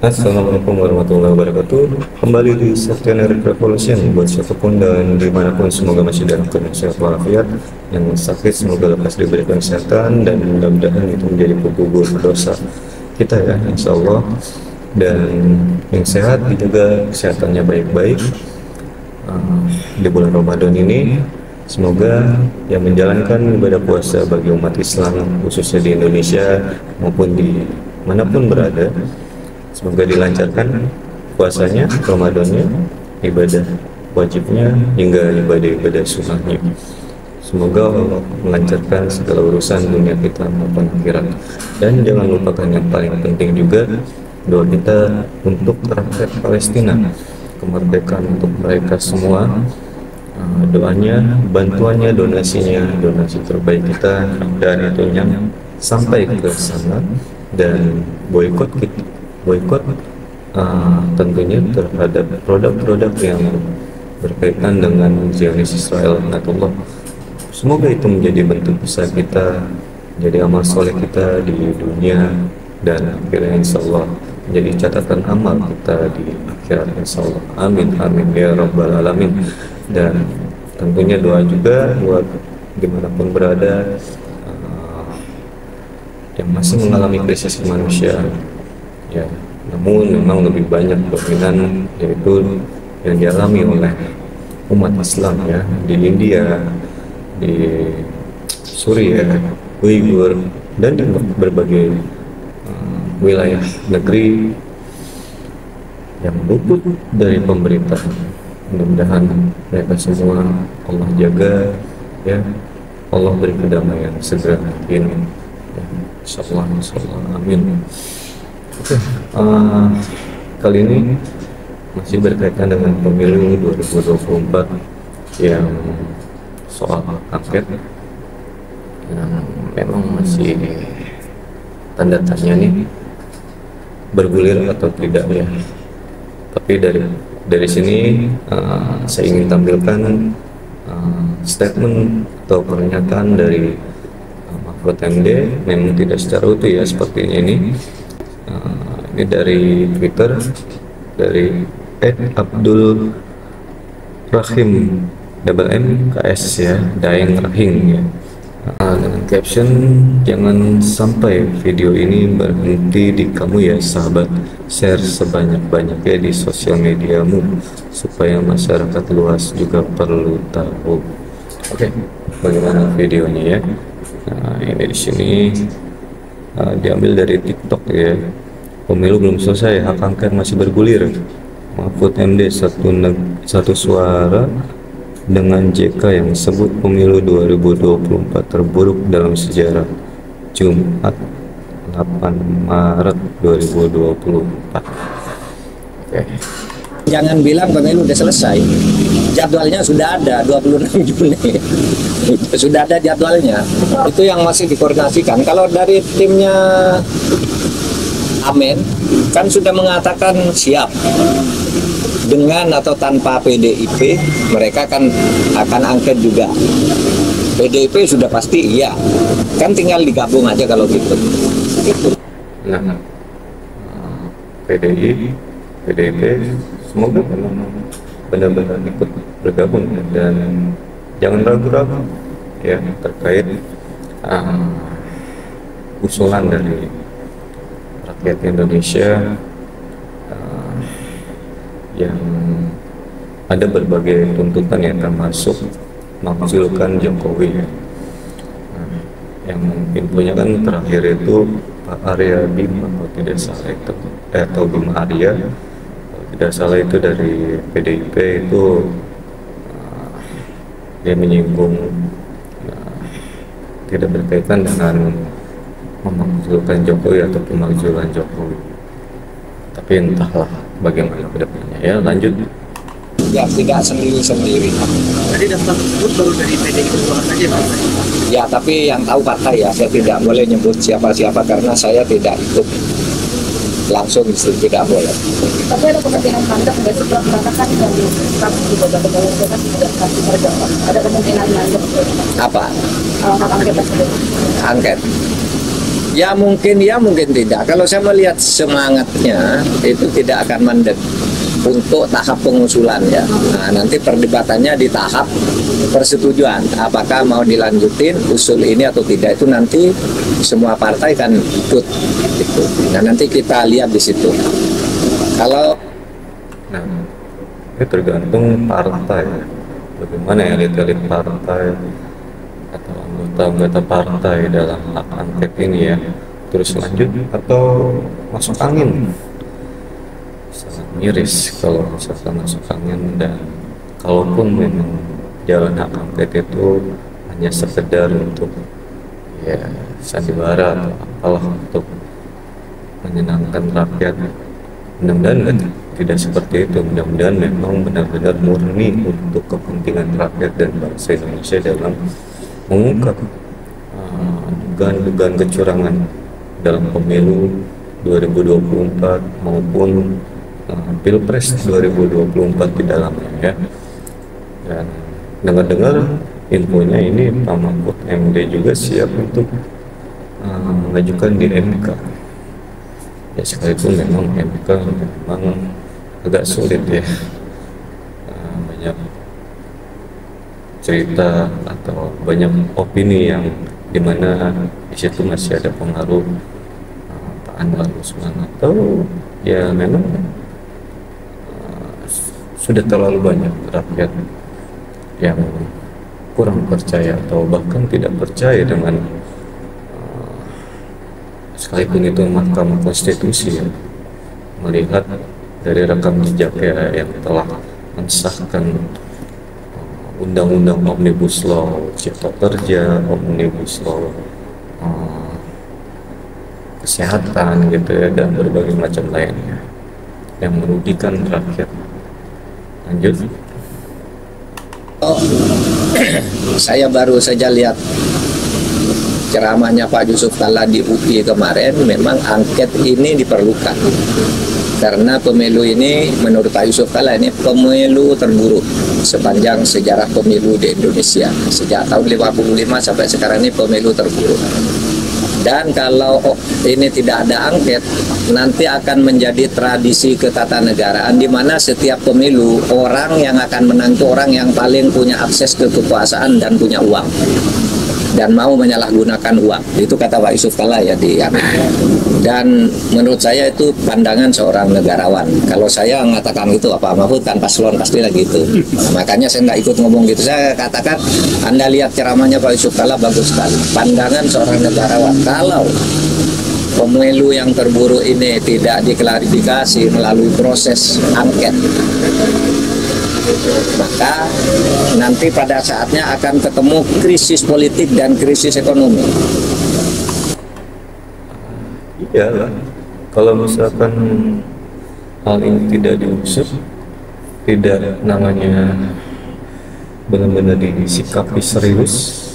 Assalamualaikum warahmatullahi wabarakatuh. Kembali di Septener Revolution buat siapapun dan dimanapun, semoga masih dalam keadaan sehat walafiat. Yang sakit semoga lekas diberikan kesehatan, dan mudah-mudahan itu menjadi penggugur dosa kita ya, insya Allah. Dan yang sehat dijaga kesehatannya baik-baik di bulan Ramadan ini. Semoga yang menjalankan ibadah puasa bagi umat Islam khususnya di Indonesia maupun di manapun berada, semoga dilancarkan puasanya, Ramadannya, ibadah wajibnya hingga ibadah-ibadah sunnahnya. Semoga Allah melancarkan segala urusan dunia kita maupun akhirat. Dan jangan lupakan yang paling penting juga, doa kita untuk rakyat Palestina, kemerdekaan untuk mereka semua. Doanya, bantuannya, donasinya, donasi terbaik kita, dan itu yang sampai ke sana. Dan boikot tentunya terhadap produk-produk yang berkaitan dengan Zionis Israel. Semoga itu menjadi bentuk besar kita, menjadi amal soleh kita di dunia, dan akhirnya insya Allah menjadi catatan amal kita di akhirat insya Allah. Amin amin ya rabbal alamin. Dan tentunya doa juga buat dimanapun berada yang masih mengalami krisis kemanusiaan ya, namun memang lebih banyak dominan yaitu yang dialami oleh umat Islam ya, di India, di Suriah, Uighur, dan di berbagai wilayah negeri yang luput dari pemerintah. Mudah-mudahan mereka semua Allah jaga ya, Allah beri kedamaian segera ini ya, insyaallah amin. Oke, kali ini masih berkaitan dengan pemilu 2024 yang soal angket yang memang masih tanda tanya nih, bergulir atau tidak ya. Tapi dari sini saya ingin tampilkan statement atau pernyataan dari Mahfud MD, memang tidak secara utuh ya sepertinya ini. Ini dari Twitter, dari @Abdul Rahim KS ya, Daeng Rahim ya, dengan caption, jangan sampai video ini berhenti di kamu ya sahabat, share sebanyak-banyaknya di sosial mediamu supaya masyarakat luas juga perlu tahu. Oke, bagaimana videonya ya? Nah, ini di sini diambil dari TikTok ya. Pemilu belum selesai, hak angket masih bergulir. Mahfud MD satu suara dengan JK yang sebut pemilu 2024 terburuk dalam sejarah. Jumat 8 Maret 2024. Oke. Jangan bilang pemilu udah selesai. Jadwalnya sudah ada 26 Juni. Sudah ada jadwalnya. Itu yang masih dikoordinasikan. Kalau dari timnya Amin kan sudah mengatakan siap. Dengan atau tanpa PDIP, mereka kan akan angket juga. PDIP sudah pasti iya, kan tinggal digabung aja kalau gitu. Nah, PDIP semoga benar-benar ikut bergabung dan jangan ragu-ragu ya terkait usulan dari rakyat Indonesia yang ada berbagai tuntutan yang termasuk mengusulkan Jokowi ya. Yang infonya kan terakhir itu Pak Arya Bima kalau tidak salah itu atau Bima Arya kalau tidak salah itu dari PDIP itu dia menyinggung tidak berkaitan dengan memakzulkan Jokowi atau pemakzulan Jokowi. Tapi entahlah bagaimana kedepannya ya, lanjut. Ya tidak sendiri-sendiri. Tadi daftar tersebut baru dari PDI Perjuangan saja Pak? Ya tapi yang tahu partai ya, saya tidak boleh nyebut siapa-siapa karena saya tidak ikut langsung, tidak boleh. Tapi ada kemungkinan mandat nggak sih Prof? Karena kan dari kami juga beberapa kan tidak kasih kerja. Ada kemungkinan mandat. Apa? Hak angket tersebut. Angket. Ya mungkin tidak. Kalau saya melihat semangatnya itu tidak akan mandek untuk tahap pengusulan ya. Nah, nanti perdebatannya di tahap persetujuan. Apakah mau dilanjutin usul ini atau tidak, itu nanti semua partai kan ikut. Gitu. Nah, nanti kita lihat di situ. Kalau itu tergantung partai. Bagaimana elit-elit partai atau anggota-anggota partai dalam hak angket ini ya, terus lanjut atau masuk angin. Sangat miris kalau misalkan masuk angin, dan kalaupun memang jalan hak angket itu hanya sekedar untuk ya sandiwara atau apalah untuk menyenangkan rakyat, mudah-mudahan tidak seperti itu. Mudah-mudahan memang benar-benar murni untuk kepentingan rakyat dan bangsa Indonesia dalam mengungkap dugaan-dugaan kecurangan dalam pemilu 2024 maupun Pilpres 2024 di dalamnya ya. Dan dengar-dengar infonya ini Pak Mahfud MD juga siap untuk mengajukan di MK. Ya sekalipun memang MK memang agak sulit ya, banyak cerita atau banyak opini yang dimana di situ masih ada pengaruh Pak Anwar Usman, atau ya memang sudah terlalu banyak rakyat yang kurang percaya atau bahkan tidak percaya dengan sekalipun itu Mahkamah Konstitusi ya, melihat dari rekam jejaknya yang telah mensahkan undang-undang Omnibus Law Cipta Kerja, Omnibus Law kesehatan gitu ya, dan berbagai macam lainnya yang merugikan rakyat. Lanjut. Saya baru saja lihat ceramahnya Pak Yusuf Kalla di UI kemarin. Memang angket ini diperlukan karena pemilu ini menurut Pak Yusuf Kalla ini pemilu terburuk sepanjang sejarah pemilu di Indonesia. Sejak tahun 55 sampai sekarang ini pemilu terburuk. Dan kalau ini tidak ada angket, nanti akan menjadi tradisi ketatanegaraan di mana setiap pemilu orang yang akan menang itu orang yang paling punya akses ke kekuasaan dan punya uang dan mau menyalahgunakan uang. Itu kata Pak Yusuf Kalla ya di dan menurut saya itu pandangan seorang negarawan. Kalau saya mengatakan itu apa Mahfud kan paslon pasti lagi itu. Nah, makanya saya nggak ikut ngomong gitu. Saya katakan Anda lihat ceramahnya Pak Yusuf Kalla bagus sekali. Pandangan seorang negarawan. Kalau pemilu yang terburuk ini tidak diklarifikasi melalui proses angket, maka nanti pada saatnya akan ketemu krisis politik dan krisis ekonomi. Iyalah, kalau misalkan hal ini tidak diusut, tidak namanya benar-benar disikapi serius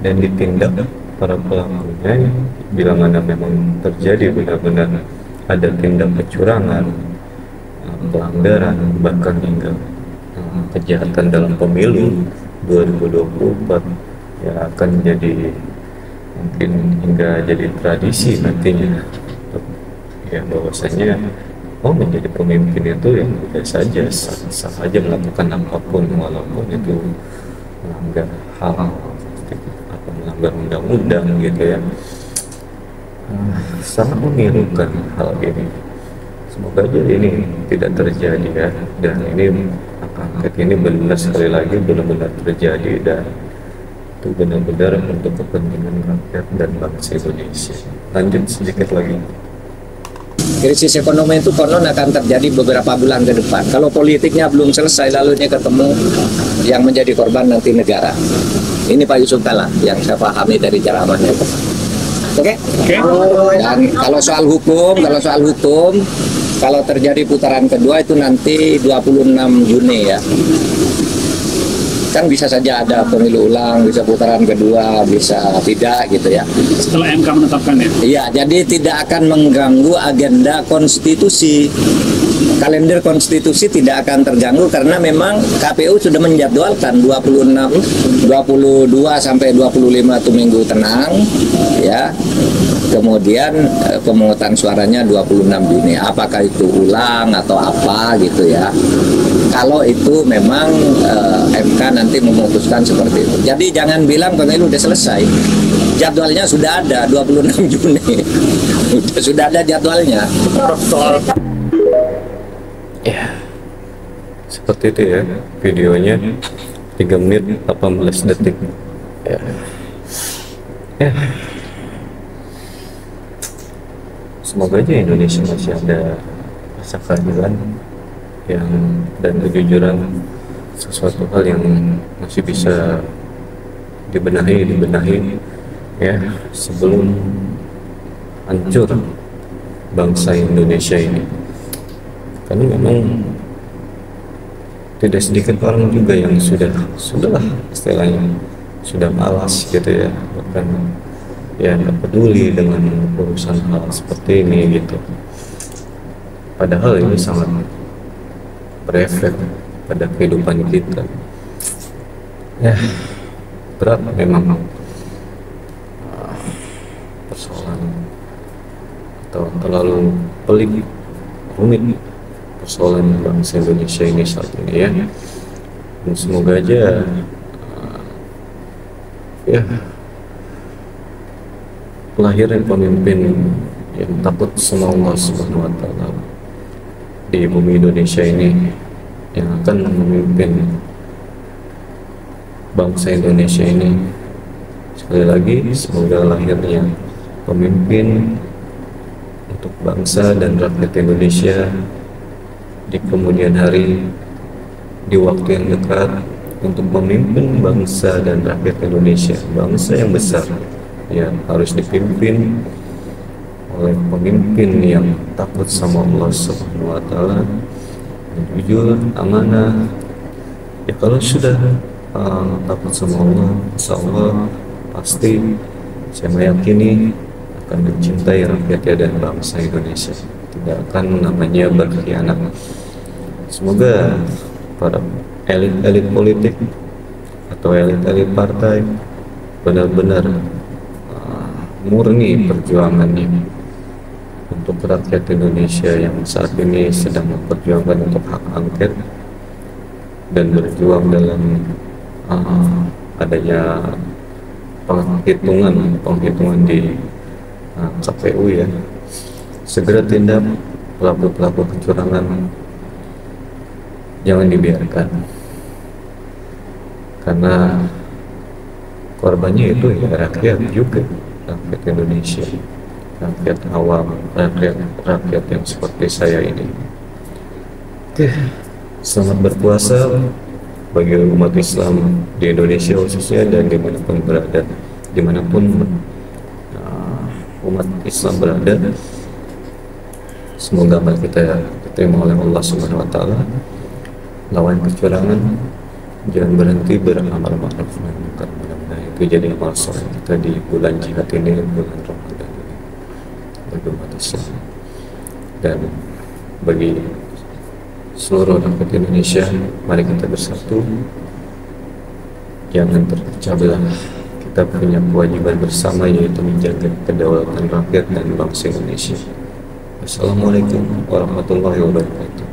dan ditindak para pelakunya, bila mana memang terjadi benar-benar ada tindak kecurangan, pelanggaran, bahkan hingga kejahatan dalam pemilu 2024, ya akan jadi mungkin hingga jadi tradisi nantinya ya, bahwasanya menjadi pemimpin itu yang tidak saja sah saja melakukan apapun walaupun itu melanggar hal atau melanggar undang-undang gitu ya. Sangat memilukan hal ini. Semoga aja ini tidak terjadi ya, dan ini angket ini benar sekali lagi benar-benar terjadi dan itu benar-benar untuk kepentingan rakyat dan bangsa Indonesia. Lanjut sedikit lagi. Krisis ekonomi itu konon akan terjadi beberapa bulan ke depan. Kalau politiknya belum selesai, lalu ini ketemu yang menjadi korban nanti negara. Ini Pak Yusuf Kalla yang saya pahami dari ceramahnya. Oke? Dan kalau soal hukum, kalau terjadi putaran kedua itu nanti 26 Juni ya. Kan bisa saja ada pemilu ulang, bisa putaran kedua, bisa tidak gitu ya. Setelah MK menetapkan ya? Iya, jadi tidak akan mengganggu agenda konstitusi. kalender konstitusi tidak akan terganggu karena memang KPU sudah menjadwalkan 22 sampai 25 itu minggu tenang ya. Kemudian pemungutan suaranya 26 Juni. Apakah itu ulang atau apa gitu ya. Kalau itu memang MK nanti memutuskan seperti itu. Jadi jangan bilang pemilu udah selesai. Jadwalnya sudah ada 26 Juni. Sudah ada jadwalnya. Ya, seperti itu ya videonya, 3 menit 18 detik ya. Semoga aja Indonesia masih ada rasa keadilan yang dan kejujuran, sesuatu hal yang masih bisa dibenahi ya sebelum hancur bangsa Indonesia ini. Karena memang tidak sedikit orang juga yang sudah istilahnya sudah malas gitu ya, bahkan ya nggak peduli dengan urusan hal seperti ini gitu. Padahal ini sangat berefek pada kehidupan kita. Ya berat memang persoalan atau terlalu pelik rumit persoalan bangsa Indonesia ini saat ini ya. Dan semoga aja ya lahirnya pemimpin yang takut sama Allah Subhanahu wa Ta'ala di bumi Indonesia ini, yang akan memimpin bangsa Indonesia ini. Sekali lagi, semoga lahirnya pemimpin untuk bangsa dan rakyat Indonesia di kemudian hari, di waktu yang dekat, untuk memimpin bangsa dan rakyat Indonesia, bangsa yang besar yang harus dipimpin oleh pemimpin yang takut sama Allah Subhanahu wa Ta'ala, jujur, amanah. Ya kalau sudah takut sama Allah, insya Allah pasti saya meyakini akan mencintai rakyatnya dan bangsa Indonesia, tidak akan namanya berkhianat. Semoga para elit-elit politik atau elit-elit partai benar-benar murni perjuangannya untuk rakyat Indonesia yang saat ini sedang memperjuangkan untuk hak angket dan berjuang dalam adanya penghitungan di KPU ya. Segera tindak pelaku-pelaku kecurangan, jangan dibiarkan, karena korbannya itu ya rakyat juga, rakyat Indonesia, rakyat awam, rakyat yang seperti saya ini. Oke, selamat berpuasa bagi umat Islam di Indonesia khususnya dan dimanapun berada, dimanapun umat Islam berada. Semoga amal kita diterima oleh Allah Subhanahu wa Ta'ala. Lawan kecurangan, jangan berhenti beramal ma'ruf nahi munkar. Mudah-mudahan itu jadi amal soleh kita di bulan jihad ini, bulan Ramadan ini, bagi umat Islam dan bagi seluruh rakyat Indonesia. Mari kita bersatu, jangan terpecah belah. Kita punya kewajiban bersama, yaitu menjaga kedaulatan rakyat dan bangsa Indonesia. Assalamualaikum warahmatullahi wabarakatuh.